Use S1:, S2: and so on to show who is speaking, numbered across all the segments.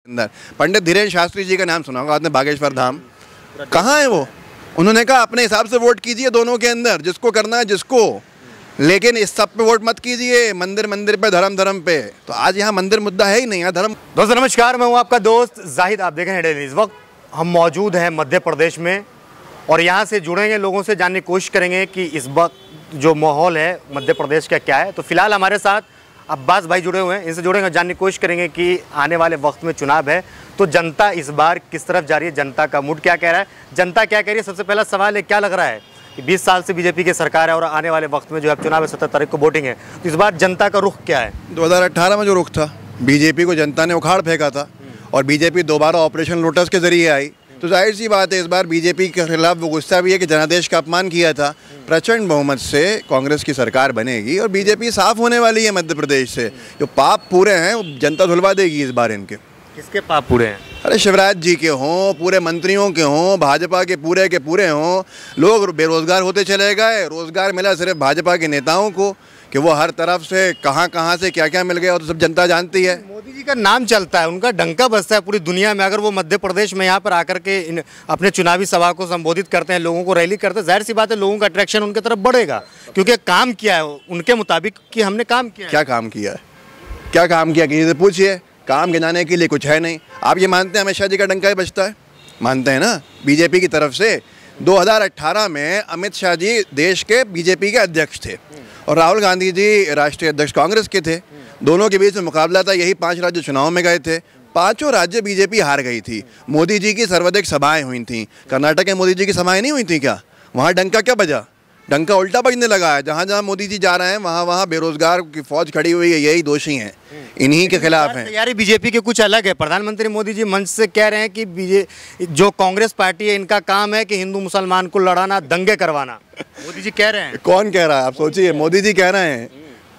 S1: अंदर पंडित धीरेन्द्र शास्त्री जी का नाम सुना होगा आपने, बागेश्वर धाम। कहाँ है वो? उन्होंने कहा अपने हिसाब से वोट कीजिए दोनों के अंदर, जिसको करना है जिसको, लेकिन इस सब पे वोट मत कीजिए, मंदिर मंदिर पे, धर्म धर्म पे। तो आज यहाँ मंदिर मुद्दा है ही नहीं, यहाँ धर्म।
S2: दोस्तों नमस्कार, मैं हूँ आपका दोस्त जाहिद, आप देखें डेली। इस वक्त हम मौजूद हैं मध्य प्रदेश में और यहाँ से जुड़ेंगे, लोगों से जानने की कोशिश करेंगे कि इस वक्त जो माहौल है मध्य प्रदेश का क्या है। तो फिलहाल हमारे साथ अब्बास भाई जुड़े हुए हैं, इनसे जुड़ेंगे, जानने की कोशिश करेंगे कि आने वाले वक्त में चुनाव है तो जनता इस बार किस तरफ जा रही है, जनता का मूड क्या कह रहा है, जनता क्या कह रही है। सबसे पहला सवाल है, क्या लग रहा है कि 20 साल से बीजेपी की सरकार है और आने वाले वक्त में जो है चुनाव है, 17 तारीख को वोटिंग है, तो इस बार जनता का रुख क्या है?
S1: 2018 में जो रुख था, बीजेपी को जनता ने उखाड़ फेंका था और बीजेपी दोबारा ऑपरेशन लोटस के जरिए आई, तो जाहिर सी बात है इस बार बीजेपी के खिलाफ वो गुस्सा भी है कि जनादेश का अपमान किया था। प्रचंड बहुमत से कांग्रेस की सरकार बनेगी और बीजेपी साफ होने वाली है मध्य प्रदेश से। जो पाप पूरे हैं वो जनता धुलवा देगी इस बार इनके।
S2: किसके पाप पूरे हैं?
S1: अरे शिवराज जी के हों, पूरे मंत्रियों के हों, भाजपा के पूरे हों। लोग बेरोजगार होते चले गए, रोजगार मिला सिर्फ भाजपा के नेताओं को कि वो हर तरफ से कहाँ से क्या क्या मिल गया, और तो सब जनता जानती है।
S2: मोदी जी का नाम चलता है, उनका डंका बजता है पूरी दुनिया में। अगर वो मध्य प्रदेश में यहाँ पर आकर के अपने चुनावी सभा को संबोधित करते हैं, लोगों को रैली करते हैं, जाहिर सी बात है लोगों का अट्रैक्शन उनकी तरफ बढ़ेगा, क्योंकि काम किया है उनके मुताबिक कि हमने काम किया है।
S1: क्या काम किया है? क्या काम किया किसी से पूछिए, काम गिनाने के लिए कुछ है नहीं। आप ये मानते हैं अमित शाह जी का डंका ही बजता है? मानते हैं ना। बीजेपी की तरफ से 2018 में अमित शाह जी देश के बीजेपी के अध्यक्ष थे और राहुल गांधी जी राष्ट्रीय अध्यक्ष कांग्रेस के थे। दोनों के बीच में मुकाबला था, यही 5 राज्य चुनाव में गए थे, 5 राज्य बीजेपी हार गई थी। मोदी जी की सर्वाधिक सभाएं हुई थी। कर्नाटक में मोदी जी की सभाएं नहीं हुई थी क्या? वहाँ डंका क्या बजा? डंका उल्टा बजने लगा है। जहाँ जहाँ मोदी जी जा रहे हैं वहाँ बेरोजगार की फौज खड़ी हुई है, यही दोषी हैं, इन्हीं के खिलाफ हैं।
S2: तैयारी बीजेपी के कुछ अलग है। प्रधानमंत्री मोदी जी मंच से कह रहे हैं कि जो कांग्रेस पार्टी है इनका काम है कि हिंदू मुसलमान को लड़ाना, दंगे करवाना। मोदी जी कह रहे हैं।
S1: कौन कह रहा है? आप सोचिए, मोदी जी कह रहे हैं।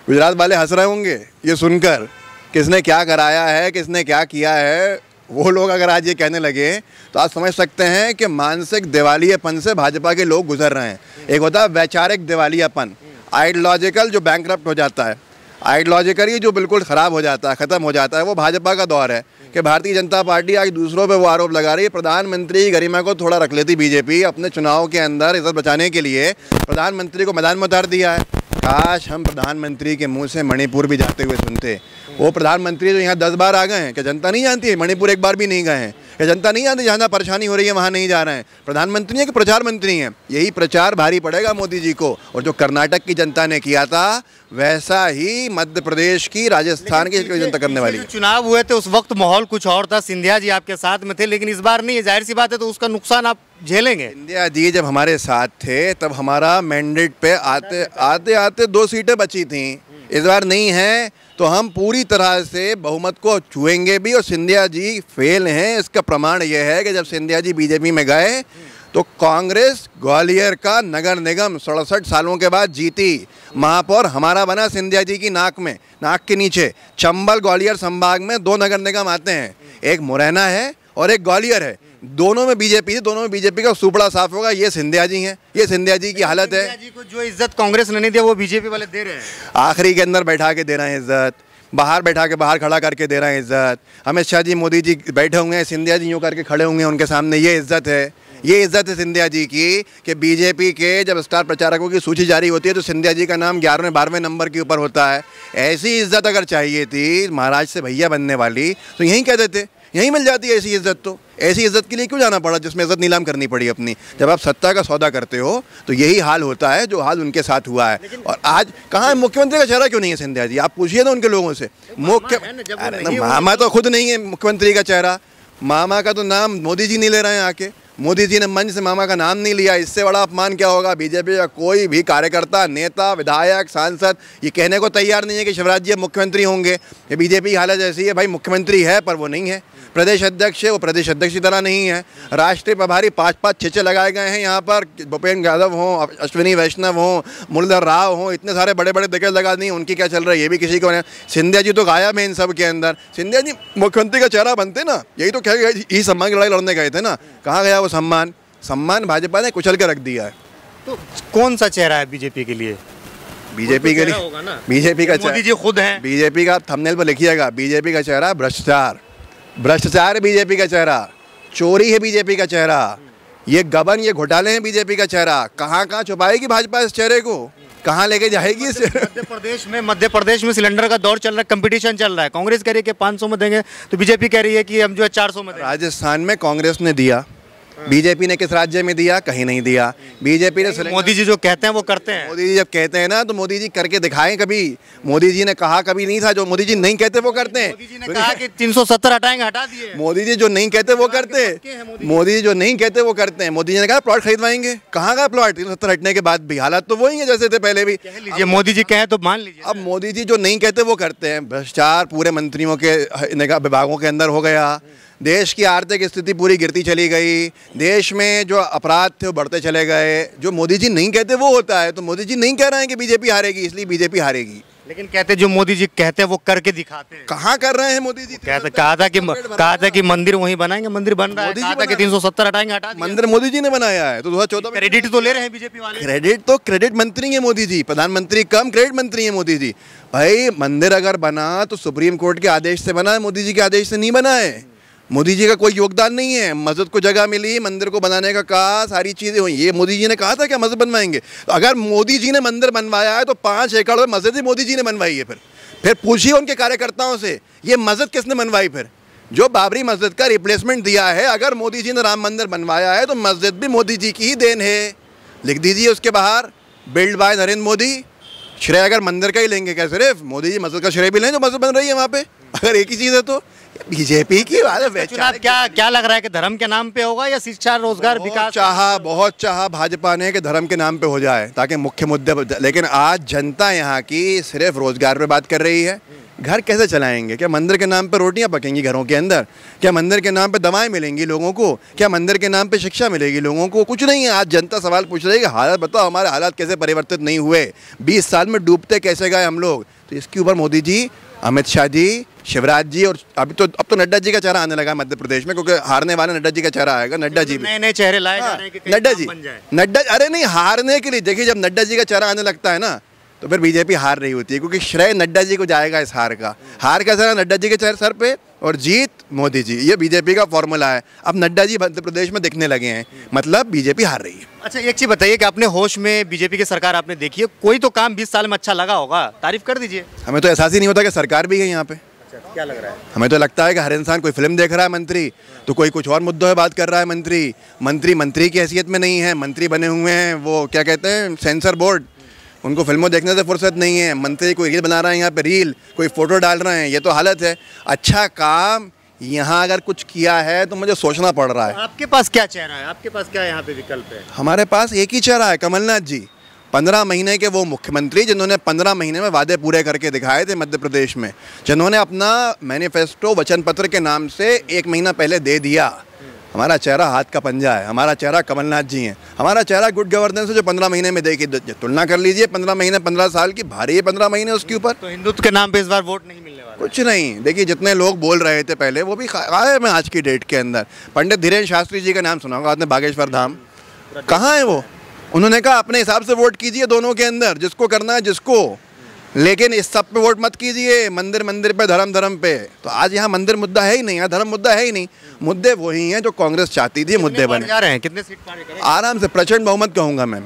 S1: गुजरात वाले हंस रहे होंगे ये सुनकर, किसने क्या कराया है, किसने क्या किया है। वो लोग अगर आज ये कहने लगे तो आप समझ सकते हैं कि मानसिक दिवालियापन से भाजपा के लोग गुजर रहे हैं। एक होता है वैचारिक दिवालियापन, आइडियोलॉजिकल जो बैंकरप्ट हो जाता है, आइडियोलॉजिकली जो बिल्कुल ख़राब हो जाता है, ख़त्म हो जाता है, वो भाजपा का दौर है कि भारतीय जनता पार्टी आज दूसरों पे वो आरोप लगा रही है। प्रधानमंत्री की गरिमा को थोड़ा रख लेती बीजेपी, अपने चुनाव के अंदर इज्जत बचाने के लिए प्रधानमंत्री को मैदान में उतार दिया है। काश हम प्रधानमंत्री के मुंह से मणिपुर भी जाते हुए सुनते। वो प्रधानमंत्री जो यहाँ 10 बार आ गए हैं, क्या जनता नहीं जानती है? मणिपुर एक बार भी नहीं गए हैं, क्या जनता नहीं जानती जहाँ परेशानी हो रही है वहाँ नहीं जा रहे हैं? प्रधानमंत्री है कि प्रचार मंत्री हैं? यही प्रचार भारी पड़ेगा मोदी जी को। और जो कर्नाटक की जनता ने किया था वैसा ही मध्य प्रदेश की, राजस्थान की जनता करने वाली है।
S2: चुनाव हुए थे उस वक्त माहौल कुछ और था, सिंधिया जी आपके साथ में थे, लेकिन इस बार नहीं है। जाहिर सी बात है तो उसका नुकसान आप झेलेंगे।
S1: सिंधिया जी जब हमारे साथ थे तब हमारा मैंडेट पे आते 2 सीटें बची थीं। इस बार नहीं है तो हम पूरी तरह से बहुमत को छुएंगे भी। और सिंधिया जी फेल हैं, इसका प्रमाण यह है कि जब सिंधिया जी बीजेपी में गए तो कांग्रेस ग्वालियर का नगर निगम 67 सालों के बाद जीती। महापौर हमारा बना सिंधिया जी की नाक के नीचे। चंबल ग्वालियर संभाग में 2 नगर निगम आते हैं, एक मुरैना है और एक ग्वालियर है। दोनों में बीजेपी का सुपड़ा साफ होगा। ये सिंधिया जी हैं, ये सिंधिया जी की हालत है।
S2: सिंधिया जी को जो इज्जत कांग्रेस ने नहीं दिया वो बीजेपी वाले दे रहे हैं।
S1: आखिरी के अंदर बैठा के दे रहे हैं इज्जत, बाहर बैठा के बाहर खड़ा करके दे रहे हैं इज्जत। अमित शाह जी मोदी जी बैठे होंगे हैं, सिंधिया जी यूँ करके खड़े होंगे उनके सामने। ये इज्जत है, ये इज्जत है सिंधिया जी की कि बीजेपी के जब स्टार प्रचारकों की सूची जारी होती है तो सिंधिया जी का नाम 11वें 12वें नंबर के ऊपर होता है। ऐसी इज्जत अगर चाहिए थी महाराज से भैया बनने वाली तो यहीं कह देते, यहीं मिल जाती है ऐसी इज्जत। तो ऐसी इज्जत के लिए क्यों जाना पड़ा जिसमें इज्जत नीलाम करनी पड़ी अपनी? जब आप सत्ता का सौदा करते हो तो यही हाल होता है जो हाल उनके साथ हुआ है। और आज कहाँ मुख्यमंत्री का चेहरा क्यों नहीं है सिंधिया जी? आप पूछिए ना उनके लोगों से। मामा तो खुद नहीं है मुख्यमंत्री का चेहरा। मामा का तो नाम मोदी जी नहीं ले रहे हैं आके। मोदी जी ने मंच से मामा का नाम नहीं लिया। इससे बड़ा अपमान क्या होगा? बीजेपी का कोई भी कार्यकर्ता, नेता, विधायक, सांसद ये कहने को तैयार नहीं है कि शिवराज जी अब मुख्यमंत्री होंगे। ये बीजेपी की हालत ऐसी है, भाई मुख्यमंत्री है पर वो नहीं है। प्रदेश अध्यक्ष है, वो प्रदेश अध्यक्ष की तरह नहीं है। राष्ट्रीय प्रभारी 5-5, 6-6 लगाए गए हैं यहाँ पर। भूपेन्द्र यादव हों, अश्विनी वैष्णव हों, मुरलीधर राव हों, इतने सारे बड़े बड़े दिग्गज लगा दी, उनकी क्या चल रहा है ये भी किसी को नहीं। सिंधिया जी तो गायब है इन सब के अंदर। सिंधिया जी मुख्यमंत्री का चेहरा बनते ना, यही तो क्या ई सम्मान की लड़ाई लड़ने गए थे ना, कहाँ गया वो सम्मान? सम्मान भाजपा ने कुचल के रख दिया है।
S2: तो कौन सा चेहरा है बीजेपी के लिए?
S1: बीजेपी के लिए बीजेपी का
S2: मोदी जी खुद हैं।
S1: बीजेपी का थंबनेल पर लिखिएगा, बीजेपी का चेहरा भ्रष्टाचार। भ्रष्टाचार है बीजेपी का चेहरा, चोरी है बीजेपी का चेहरा, ये गबन, ये घोटाले हैं बीजेपी का चेहरा। कहाँ कहाँ छुपाएगी भाजपा इस चेहरे को, कहाँ लेके जाएगी इस
S2: मध्य प्रदेश में सिलेंडर का दौर चल रहा है, कंपटीशन चल रहा है। कांग्रेस कह रही है कि 500 में देंगे, तो बीजेपी कह रही है कि हम जो है 400 में देंगे।
S1: राजस्थान में कांग्रेस ने दिया, बीजेपी ने किस राज्य में दिया? कहीं नहीं दिया। बीजेपी ने
S2: मोदी जी जो कहते हैं वो करते हैं।
S1: मोदी जी जब कहते हैं ना, तो मोदी जी करके दिखाएं कभी। मोदी जी ने कहा कभी नहीं था, जो मोदी जी नहीं कहते वो करते हैं।
S2: मोदी जी ने कहा कि 370 हटाएंगे, हटा दिए।
S1: मोदी जी जो नहीं कहते वो करते हैं। मोदी जी जो नहीं कहते वो करते हैं। मोदी जी ने कहा प्लॉट खरीदवाएंगे, कहाँ का प्लॉट? 370 हटने के बाद भी हालात तो वही है जैसे थे पहले भी।
S2: कह लीजिए मोदी जी कहे तो मान लीजिए।
S1: अब मोदी जी जो नहीं कहते वो करते हैं। भ्रष्टाचार पूरे मंत्रियों के विभागों के अंदर हो गया। देश की आर्थिक स्थिति पूरी गिरती चली गई। देश में जो अपराध थे वो बढ़ते चले गए। जो मोदी जी नहीं कहते वो होता है। तो मोदी जी नहीं कह रहे हैं कि बीजेपी हारेगी, इसलिए बीजेपी हारेगी।
S2: लेकिन कहते जो मोदी जी कहते हैं वो करके दिखाते हैं।
S1: कहाँ कर रहे हैं मोदी जी?
S2: कहा था कि मंदिर वहीं बनाएंगे, मंदिर बन रहा है। कहा था कि 370 हटाएंगे, हटा दिया।
S1: मंदिर मोदी जी ने बनाया है, तो 2014 में
S2: क्रेडिट तो ले रहे हैं बीजेपी वाले।
S1: क्रेडिट मंत्री है मोदी जी, प्रधानमंत्री कम क्रेडिट मंत्री है मोदी जी। भाई मंदिर अगर बना तो सुप्रीम कोर्ट के आदेश से बना है, मोदी जी के आदेश से नहीं बना है। मोदी जी का कोई योगदान नहीं है। मस्जिद को जगह मिली, मंदिर को बनाने का कहा, सारी चीज़ें हुई। ये मोदी जी ने कहा था क्या मस्जिद बनवाएंगे? तो अगर मोदी जी ने मंदिर बनवाया है तो 5 एकड़ में मस्जिद ही मोदी जी ने बनवाई है। फिर पूछिए उनके कार्यकर्ताओं से, ये मस्जिद किसने बनवाई? फिर जो बाबरी मस्जिद का रिप्लेसमेंट दिया है, अगर मोदी जी ने राम मंदिर बनवाया है तो मस्जिद भी मोदी जी की ही देन है। लिख दीजिए उसके बाहर, बिल्ड बाय नरेंद्र मोदी। श्रेय अगर मंदिर का ही लेंगे क्या सिर्फ? मोदी जी मस्जिद का श्रेय भी लें जो मस्जिद बन रही है वहाँ पे। अगर एक ही चीज़ है तो बीजेपी की बात है।
S2: चुनाव क्या लग रहा है कि धर्म के नाम पे होगा या शिक्षा, रोजगार, विकास?
S1: बहुत चाहा भाजपा ने कि धर्म के नाम पे हो जाए ताकि मुख्य मुद्दे, लेकिन आज जनता यहाँ की सिर्फ रोजगार पे बात कर रही है। घर कैसे चलाएंगे? क्या मंदिर के नाम पे रोटियां पकेंगी घरों के अंदर? क्या मंदिर के नाम पे दवाएं मिलेंगी लोगों को? क्या मंदिर के नाम पे शिक्षा मिलेगी लोगों को? कुछ नहीं है। आज जनता सवाल पूछ रही है कि हालात बताओ, हमारे हालात कैसे परिवर्तित नहीं हुए? 20 साल में डूबते कैसे गए हम लोग? तो इसके ऊपर मोदी जी, अमित शाह जी, शिवराज जी, और अब तो नड्डा जी का चेहरा आने लगा मध्य प्रदेश में, क्योंकि हारने वाले नड्डा जी का चेहरा आएगा। नड्डा जी
S2: नए चेहरे लाए जा रहे हैं।
S1: नड्डा, अरे नहीं, हारने के लिए। देखिए जब नड्डा जी का चेहरा आने लगता है ना, तो फिर बीजेपी हार रही होती है, क्योंकि श्रेय नड्डा जी को जाएगा इस हार का। हार का सर नड्डा जी के सर पे और जीत मोदी जी। ये बीजेपी का फॉर्मूला है। अब नड्डा जी मध्य प्रदेश में दिखने लगे हैं, मतलब बीजेपी हार रही है।
S2: अच्छा एक चीज़ बताइए कि अपने होश में बीजेपी की सरकार आपने देखी है, कोई तो काम 20 साल में अच्छा लगा होगा, तारीफ कर दीजिए।
S1: हमें तो एहसास ही नहीं होता कि सरकार भी है यहाँ पे।
S2: क्या लग रहा है?
S1: हमें तो लगता है कि हर इंसान कोई फिल्म देख रहा है मंत्री, तो कोई कुछ और मुद्दों पे बात कर रहा है मंत्री की हैसियत में नहीं है। मंत्री बने हुए हैं वो क्या कहते हैं, सेंसर बोर्ड, उनको फिल्मों देखने से फुर्सत नहीं है। मंत्री कोई रील बना रहे हैं यहाँ पे, रील, कोई फ़ोटो डाल रहे हैं, ये तो हालत है। अच्छा काम यहाँ अगर कुछ किया है तो मुझे सोचना पड़ रहा है।
S2: आपके पास क्या चेहरा है? आपके पास क्या यहाँ पे विकल्प है?
S1: हमारे पास एक ही चेहरा है, कमलनाथ जी। 15 महीने के वो मुख्यमंत्री जिन्होंने 15 महीने में वादे पूरे करके दिखाए थे मध्य प्रदेश में, जिन्होंने अपना मैनिफेस्टो वचन पत्र के नाम से 1 महीना पहले दे दिया। हमारा चेहरा हाथ का पंजा है, हमारा चेहरा कमलनाथ जी हैं। हमारा चेहरा गुड गवर्नेंस है जो 15 महीने में देखी, तुलना कर लीजिए 15 महीने 15 साल की, भारी है 15 महीने उसके ऊपर।
S2: तो हिंदुत्व के नाम पे इस बार वोट नहीं मिलने वाला?
S1: कुछ नहीं। देखिए जितने लोग बोल रहे थे पहले वो भी गायब है आज की डेट के अंदर। पंडित धीरेन्द्र शास्त्री जी का नाम सुना होगा आपने, बागेश्वर धाम, कहाँ है वो? उन्होंने कहा अपने हिसाब से वोट कीजिए दोनों के अंदर, जिसको करना है जिसको, लेकिन इस सब पे वोट मत कीजिए, मंदिर पे, धर्म पे। तो आज यहाँ मंदिर मुद्दा है ही नहीं, यहाँ धर्म मुद्दा है ही नहीं। मुद्दे वही हैं जो कांग्रेस चाहती थी मुद्दे बने।
S2: जा रहे हैं कितने सीट पार करेंगे?
S1: आराम से प्रचंड बहुमत कहूँगा मैं।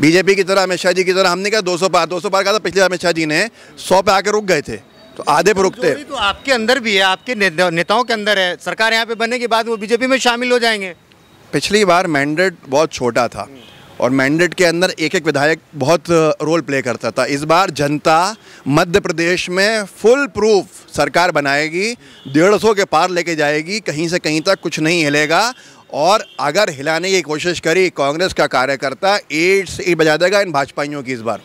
S1: बीजेपी की तरह, अमित शाह जी की तरह हमने कहा 200 पार कहा था पिछले अमित शाह जी ने, 100 पे आके रुक गए थे, तो आधे पे रुकते।
S2: तो आपके अंदर भी है, आपके नेताओं के अंदर है। सरकार यहाँ पे बनने के बाद वो बीजेपी में शामिल हो जाएंगे।
S1: पिछली बार मैंडेट बहुत छोटा था और मैंडेट के अंदर एक एक विधायक बहुत रोल प्ले करता था। इस बार जनता मध्य प्रदेश में फुल प्रूफ सरकार बनाएगी, 150 के पार लेके जाएगी, कहीं से कहीं तक कुछ नहीं हिलेगा। और अगर हिलाने की कोशिश करी कांग्रेस का कार्यकर्ता, ईंट से ईंट बजा देगा इन भाजपाइयों की। इस बार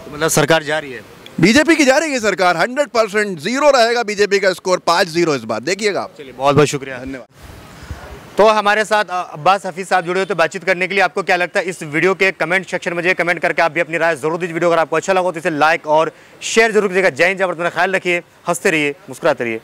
S2: मतलब सरकार जा रही है,
S1: बीजेपी की जा रही है सरकार, 100% जीरो रहेगा बीजेपी का स्कोर, 5-0 इस बार, देखिएगा आप।
S2: चलिए बहुत बहुत शुक्रिया,
S1: धन्यवाद।
S2: तो हमारे साथ अब्बास हफीज़ साहब जुड़े हुए थे बातचीत करने के लिए। आपको क्या लगता है इस वीडियो के कमेंट सेक्शन में कमेंट करके आप भी अपनी राय जरूर दीजिए। वीडियो अगर आपको अच्छा लगा तो इसे लाइक और शेयर जरूर कीजिएगा। जय हिंद, जय भारत, अपना ख्याल रखिए, हंसते रहिए, मुस्कुराते रहिए।